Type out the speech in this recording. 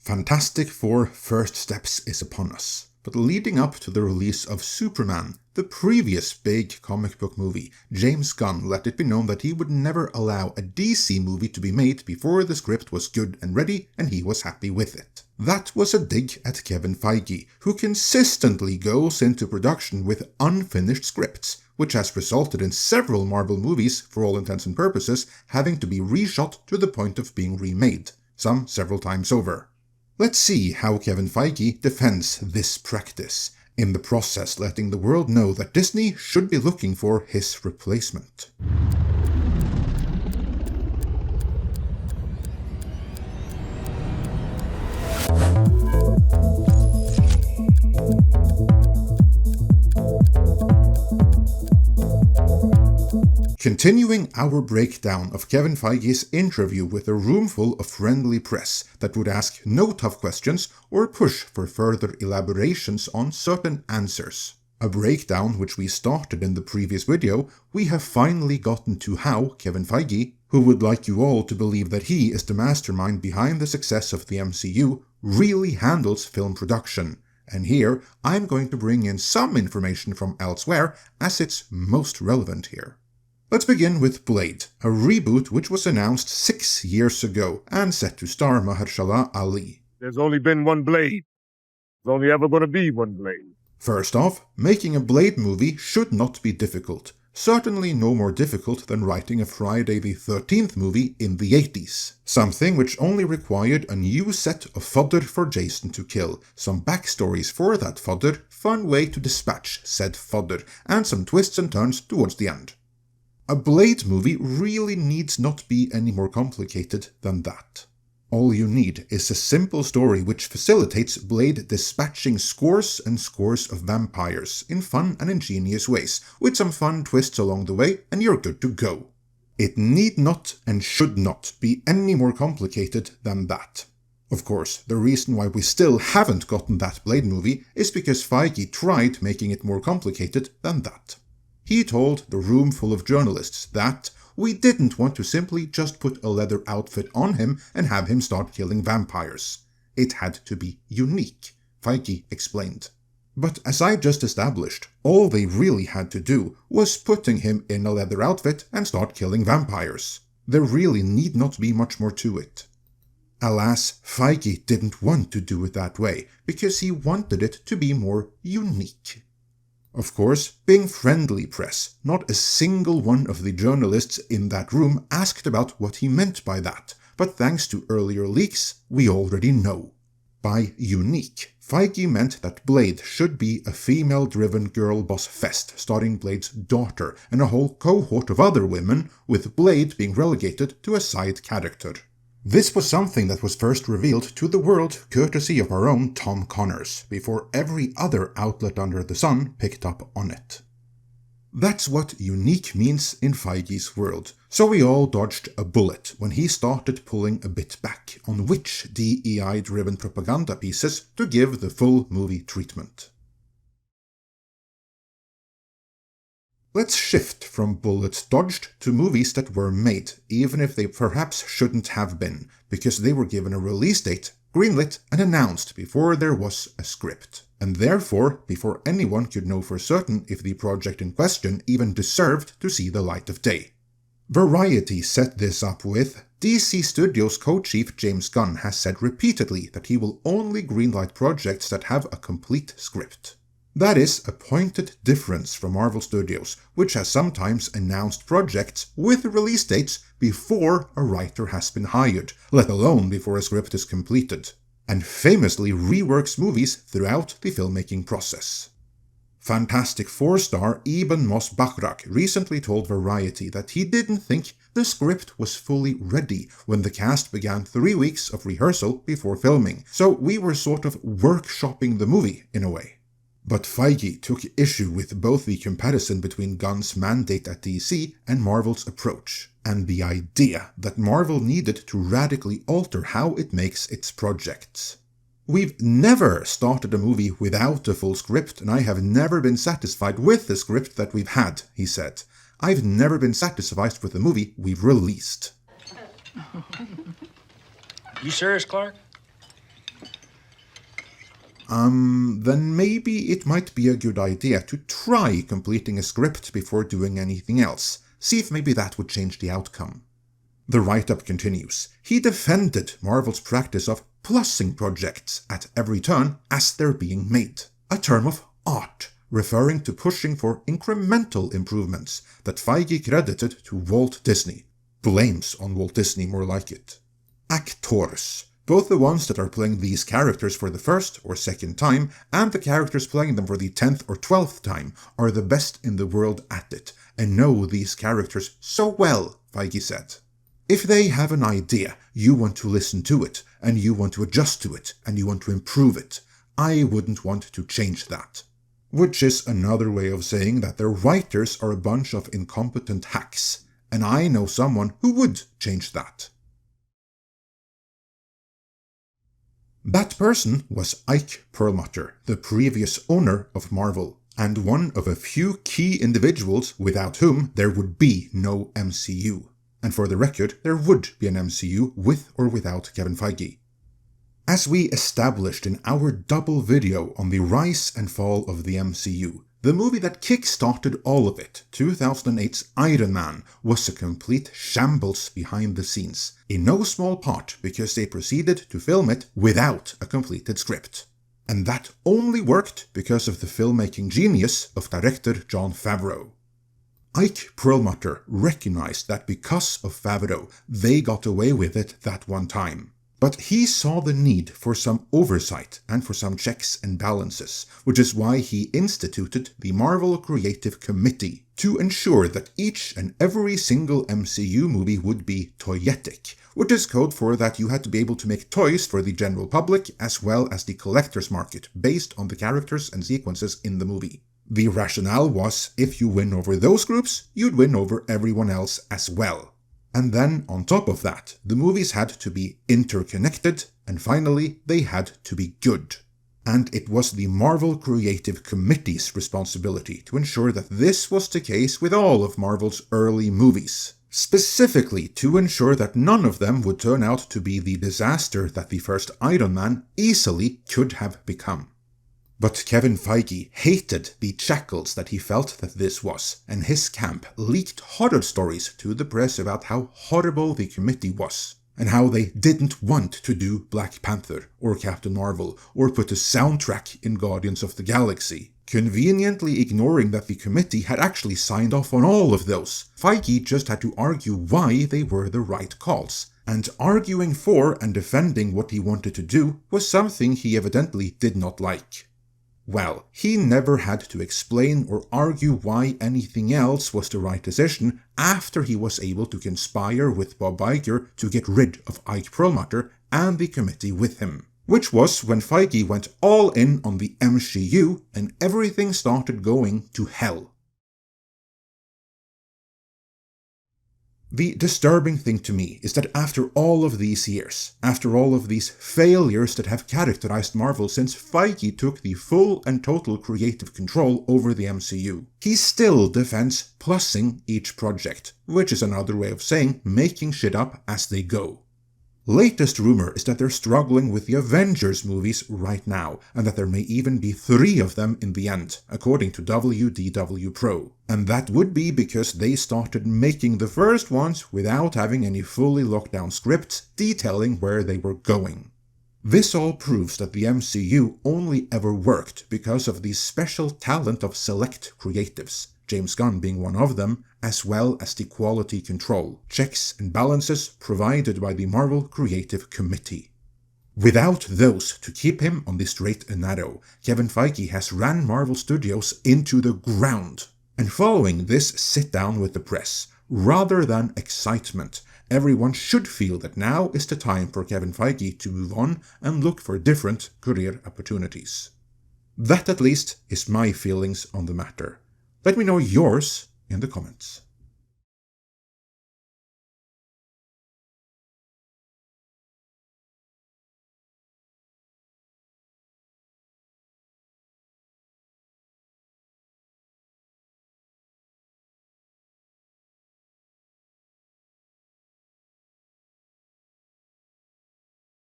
Fantastic Four First Steps is upon us. But leading up to the release of Superman, the previous big comic book movie, James Gunn let it be known that he would never allow a DC movie to be made before the script was good and ready and he was happy with it. That was a dig at Kevin Feige, who consistently goes into production with unfinished scripts, which has resulted in several Marvel movies, for all intents and purposes, having to be reshot to the point of being remade, some several times over. Let's see how Kevin Feige defends this practice, in the process letting the world know that Disney should be looking for his replacement. Continuing our breakdown of Kevin Feige's interview with a room full of friendly press that would ask no tough questions or push for further elaborations on certain answers. A breakdown which we started in the previous video, we have finally gotten to how Kevin Feige, who would like you all to believe that he is the mastermind behind the success of the MCU, really handles film production. And here, I'm going to bring in some information from elsewhere as it's most relevant here. Let's begin with Blade, a reboot which was announced 6 years ago and set to star Mahershala Ali. There's only been one Blade. There's only ever going to be one Blade. First off, making a Blade movie should not be difficult. Certainly no more difficult than writing a Friday the 13th movie in the 80s. Something which only required a new set of fodder for Jason to kill, some backstories for that fodder, fun way to dispatch said fodder, and some twists and turns towards the end. A Blade movie really needs not be any more complicated than that. All you need is a simple story which facilitates Blade dispatching scores and scores of vampires in fun and ingenious ways, with some fun twists along the way, and you're good to go. It need not and should not be any more complicated than that. Of course, the reason why we still haven't gotten that Blade movie is because Feige tried making it more complicated than that. He told the room full of journalists that we didn't want to simply just put a leather outfit on him and have him start killing vampires. It had to be unique, Feige explained. But as I just established, all they really had to do was putting him in a leather outfit and start killing vampires. There really need not be much more to it. Alas, Feige didn't want to do it that way, because he wanted it to be more unique. Of course, being friendly press, not a single one of the journalists in that room asked about what he meant by that, but thanks to earlier leaks, we already know. By unique, Feige meant that Blade should be a female-driven girl boss fest starring Blade's daughter and a whole cohort of other women, with Blade being relegated to a side character. This was something that was first revealed to the world courtesy of our own Tom Connors, before every other outlet under the sun picked up on it. That's what unique means in Feige's world, so we all dodged a bullet when he started pulling a bit back on which DEI-driven propaganda pieces to give the full movie treatment. Let's shift from bullets dodged to movies that were made, even if they perhaps shouldn't have been, because they were given a release date, greenlit, and announced before there was a script, and therefore before anyone could know for certain if the project in question even deserved to see the light of day. Variety set this up with, DC Studios co-chief James Gunn has said repeatedly that he will only greenlight projects that have a complete script. That is a pointed difference from Marvel Studios, which has sometimes announced projects with release dates before a writer has been hired, let alone before a script is completed, and famously reworks movies throughout the filmmaking process. Fantastic Four star Eben Moss-Bachrach recently told Variety that he didn't think the script was fully ready when the cast began 3 weeks of rehearsal before filming, so we were sort of workshopping the movie in a way. But Feige took issue with both the comparison between Gunn's mandate at DC and Marvel's approach, and the idea that Marvel needed to radically alter how it makes its projects. We've never started a movie without a full script, and I have never been satisfied with the script that we've had, he said. I've never been satisfied with the movie we've released. You serious, Clark? then maybe it might be a good idea to try completing a script before doing anything else. See if maybe that would change the outcome. The write-up continues. He defended Marvel's practice of plussing projects at every turn as they're being made, a term of art, referring to pushing for incremental improvements that Feige credited to Walt Disney. Blames on Walt Disney, more like it. Actors, both the ones that are playing these characters for the first or second time, and the characters playing them for the 10th or 12th time, are the best in the world at it, and know these characters so well, Feige said. If they have an idea, you want to listen to it, and you want to adjust to it, and you want to improve it. I wouldn't want to change that. Which is another way of saying that their writers are a bunch of incompetent hacks, and I know someone who would change that. That person was Ike Perlmutter, the previous owner of Marvel, and one of a few key individuals without whom there would be no MCU. And for the record, there would be an MCU with or without Kevin Feige. As we established in our double video on the rise and fall of the MCU, the movie that kick-started all of it, 2008's Iron Man, was a complete shambles behind the scenes, in no small part because they proceeded to film it without a completed script. And that only worked because of the filmmaking genius of director Jon Favreau. Ike Perlmutter recognized that because of Favreau, they got away with it that one time. But he saw the need for some oversight and for some checks and balances, which is why he instituted the Marvel Creative Committee to ensure that each and every single MCU movie would be toyetic, which is code for that you had to be able to make toys for the general public as well as the collector's market based on the characters and sequences in the movie. The rationale was, if you win over those groups, you'd win over everyone else as well. And then, on top of that, the movies had to be interconnected, and finally, they had to be good. And it was the Marvel Creative Committee's responsibility to ensure that this was the case with all of Marvel's early movies. Specifically to ensure that none of them would turn out to be the disaster that the first Iron Man easily could have become. But Kevin Feige hated the shackles that he felt that this was, and his camp leaked horror stories to the press about how horrible the committee was, and how they didn't want to do Black Panther or Captain Marvel or put a soundtrack in Guardians of the Galaxy, conveniently ignoring that the committee had actually signed off on all of those. Feige just had to argue why they were the right calls, and arguing for and defending what he wanted to do was something he evidently did not like. Well, he never had to explain or argue why anything else was the right decision after he was able to conspire with Bob Iger to get rid of Ike Perlmutter and the committee with him. Which was when Feige went all in on the MCU and everything started going to hell. The disturbing thing to me is that after all of these years, after all of these failures that have characterized Marvel since Feige took the full and total creative control over the MCU, he still defends plussing each project, which is another way of saying making shit up as they go. Latest rumor is that they're struggling with the Avengers movies right now, and that there may even be 3 of them in the end, according to WDW Pro. And that would be because they started making the first ones without having any fully locked down scripts detailing where they were going. This all proves that the MCU only ever worked because of the special talent of select creatives, James Gunn being one of them, as well as the quality control, checks and balances provided by the Marvel Creative Committee. Without those to keep him on the straight and narrow, Kevin Feige has ran Marvel Studios into the ground. And following this sit-down with the press, rather than excitement, everyone should feel that now is the time for Kevin Feige to move on and look for different career opportunities. That at least is my feelings on the matter. Let me know yours in the comments.